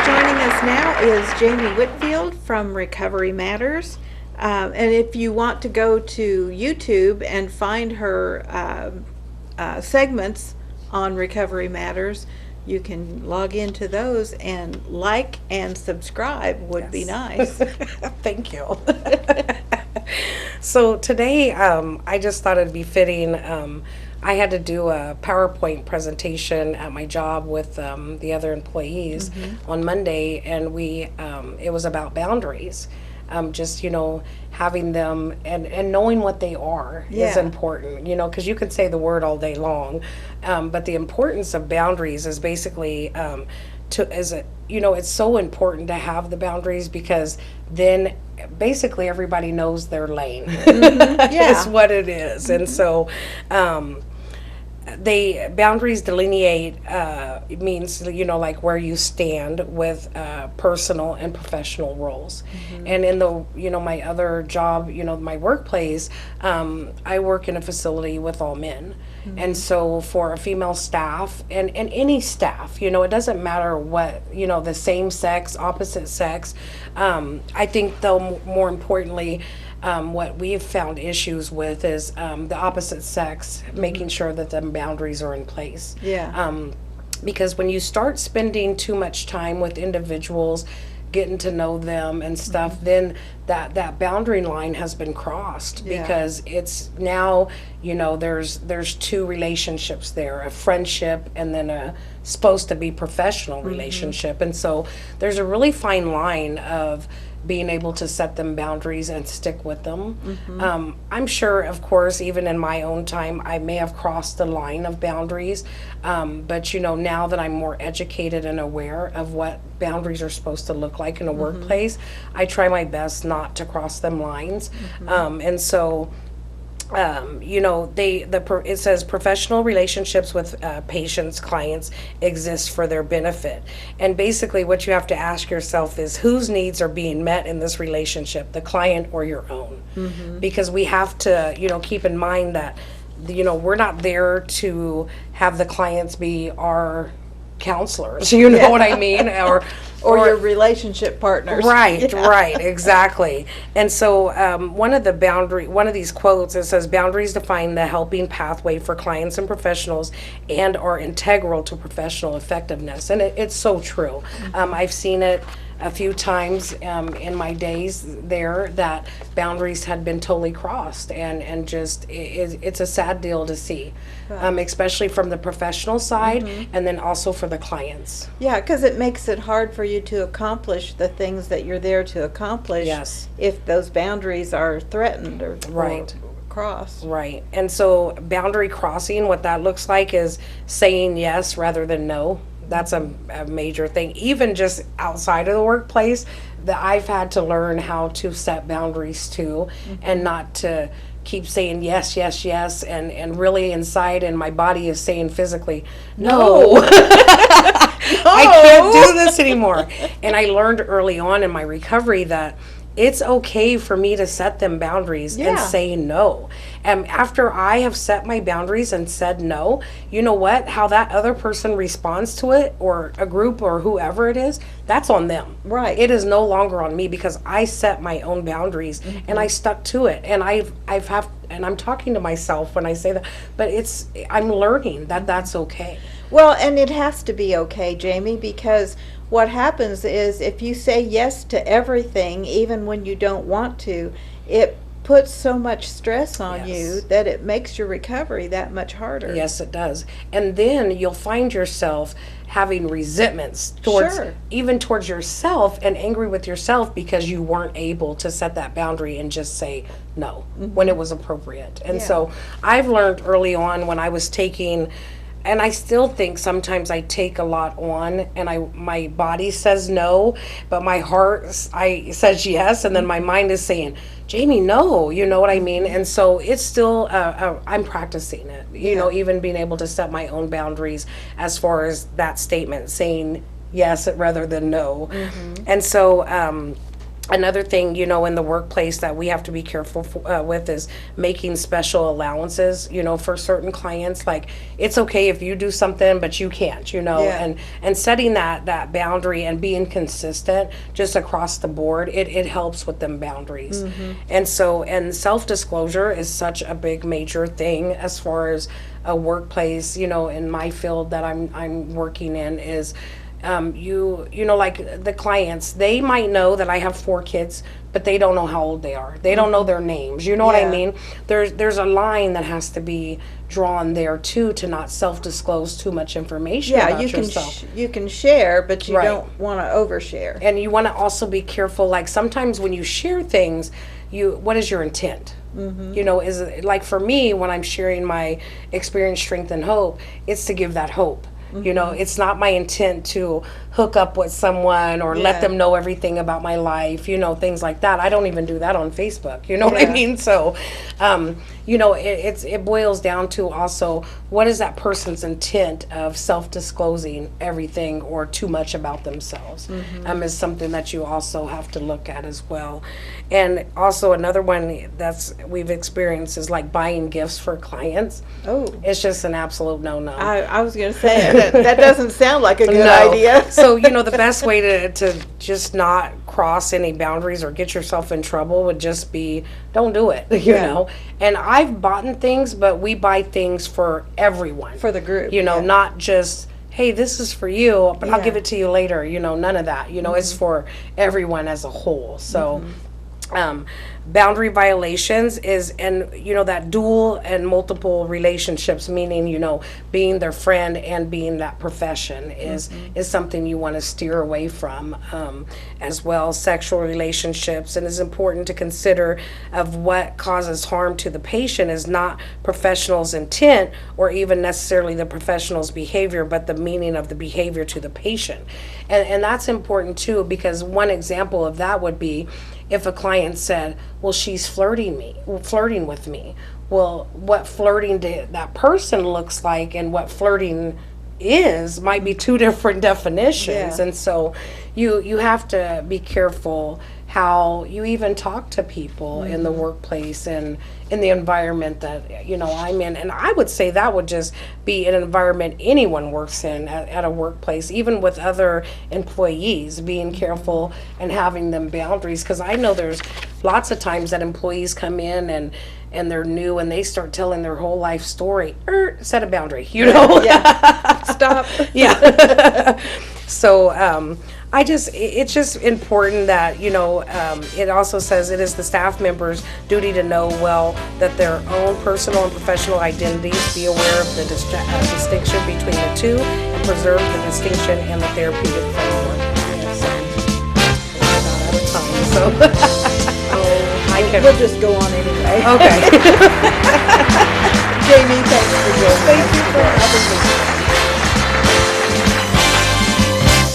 Joining us now is Jamie Whitfield from Recovery Matters. And if you want to go to YouTube and find her segments on Recovery Matters, you can log into those and like and subscribe would be nice. Thank you. So today, I just thought it'd be fitting. I had to do a PowerPoint presentation at my job with the other employees on Monday, and it was about boundaries. Just, having them and knowing what they are is Yeah. important, because you could say the word all day long. But the importance of boundaries is basically, it's so important to have the boundaries, because then basically everybody knows their lane. Yeah. Is what it is. And so, boundaries delineate, it means, like where you stand with personal and professional roles. And in my other job, my workplace, I work in a facility with all men. And so for a female staff and any staff, it doesn't matter what, the same sex, opposite sex. I think, though, more importantly, what we've found issues with is the opposite sex, making sure that the boundaries are in place. Yeah. Because when you start spending too much time with individuals, getting to know them and stuff, then that boundary line has been crossed. Yeah. Because it's now, there's two relationships there, a friendship and then a supposed to be professional relationship. And so there's a really fine line of being able to set them boundaries and stick with them. I'm sure, of course, even in my own time, I may have crossed the line of boundaries. But, now that I'm more educated and aware of what boundaries are supposed to look like in a workplace, I try my best not to cross them lines. And so, it says professional relationships with patients, clients exist for their benefit. And basically what you have to ask yourself is, whose needs are being met in this relationship, the client or your own? Because we have to, keep in mind that, we're not there to have the clients be our counselors, you know what I mean? Or your relationship partners. Right, Yeah. right, exactly. And so one of these quotes, it says, boundaries define the helping pathway for clients and professionals and are integral to professional effectiveness. And it's so true. I've seen it a few times in my days there, that boundaries had been totally crossed, and just it's a sad deal to see, especially from the professional side and then also for the clients. Yeah, because it makes it hard for you to accomplish the things that you're there to accomplish. Yes. If those boundaries are threatened or Right. crossed. Right. And so boundary crossing, what that looks like is saying yes rather than no. That's a major thing. Even just outside of the workplace, that I've had to learn how to set boundaries too, and not to keep saying yes, yes, yes, and really inside, and my body is saying physically, no. I can't do this anymore. And I learned early on in my recovery that it's okay for me to set them boundaries and Yeah. say no. And after I have set my boundaries and said no, you know what? How that other person responds to it, or a group or whoever it is, that's on them. Right. It is no longer on me, because I set my own boundaries and I stuck to it. And and I'm talking to myself when I say that, but I'm learning that that's okay. Well, and it has to be okay, Jamie, because what happens is if you say yes to everything, even when you don't want to, it puts so much stress on Yes. you that it makes your recovery that much harder. Yes, it does. And then you'll find yourself having resentments towards, Sure. even towards yourself, and angry with yourself because you weren't able to set that boundary and just say no when it was appropriate. And Yeah. so I've learned early on, when I was taking, and I still think sometimes I take a lot on, and my body says no, but my heart says yes, and then my mind is saying, Jamie, no, you know what I mean? And so it's still, I'm practicing it, even being able to set my own boundaries as far as that statement, saying yes rather than no. And so Another thing, in the workplace that we have to be careful with is making special allowances, for certain clients. Like, it's okay if you do something, but you can't, Yeah. and setting that boundary and being consistent just across the board, it helps with them boundaries. And self-disclosure is such a big major thing as far as a workplace, in my field that I'm working in is, like the clients, they might know that I have 4 kids, but they don't know how old they are. They don't know their names. You know what I Yeah. mean? There's a line that has to be drawn there too, to not self-disclose too much information Yeah, about you can yourself. you can share, but you Right. don't want to overshare. And you want to also be careful. Like, sometimes when you share things, what is your intent? Is it, like, for me, when I'm sharing my experience, strength, and hope, it's to give that hope. It's not my intent to hook up with someone or Yeah. let them know everything about my life, things like that. I don't even do that on Facebook. You know what I Yeah. mean? So, it boils down to also, what is that person's intent of self-disclosing everything or too much about themselves, is something that you also have to look at as well. And also another one that's we've experienced is like buying gifts for clients. Oh, It's just an absolute no-no. I was going to say that doesn't sound like a good No. idea. So, the best way to just not cross any boundaries or get yourself in trouble would just be, don't do it, Yeah. And I've bought things, but we buy things for everyone. For the group, You know, yeah. not just, hey, this is for you, but I'll Yeah. give it to you later. None of that. It's for everyone as a whole. So, boundary violations is, and that dual and multiple relationships, meaning being their friend and being that profession is something you want to steer away from, as well. Sexual relationships, and it's important to consider of what causes harm to the patient is not professional's intent or even necessarily the professional's behavior, but the meaning of the behavior to the patient. And that's important too, because one example of that would be if a client said, well, she's flirting with me. Well, what flirting to that person looks like and what flirting is might be 2 different definitions. Yeah. And so you have to be careful how you even talk to people in the workplace and in the environment that I'm in. And I would say that would just be an environment anyone works in at a workplace, even with other employees, being careful and having them boundaries. Because I know there's lots of times that employees come in and they're new and they start telling their whole life story. Set a boundary, Yeah. Stop. Yeah. So, it's just important that, it also says it is the staff member's duty to know well that their own personal and professional identities, be aware of the distinction between the two, and preserve the distinction and the therapeutic framework. We're out of time, so I can. We'll just go on anyway. Okay. Jamie, thanks for joining us. Thank you for having me.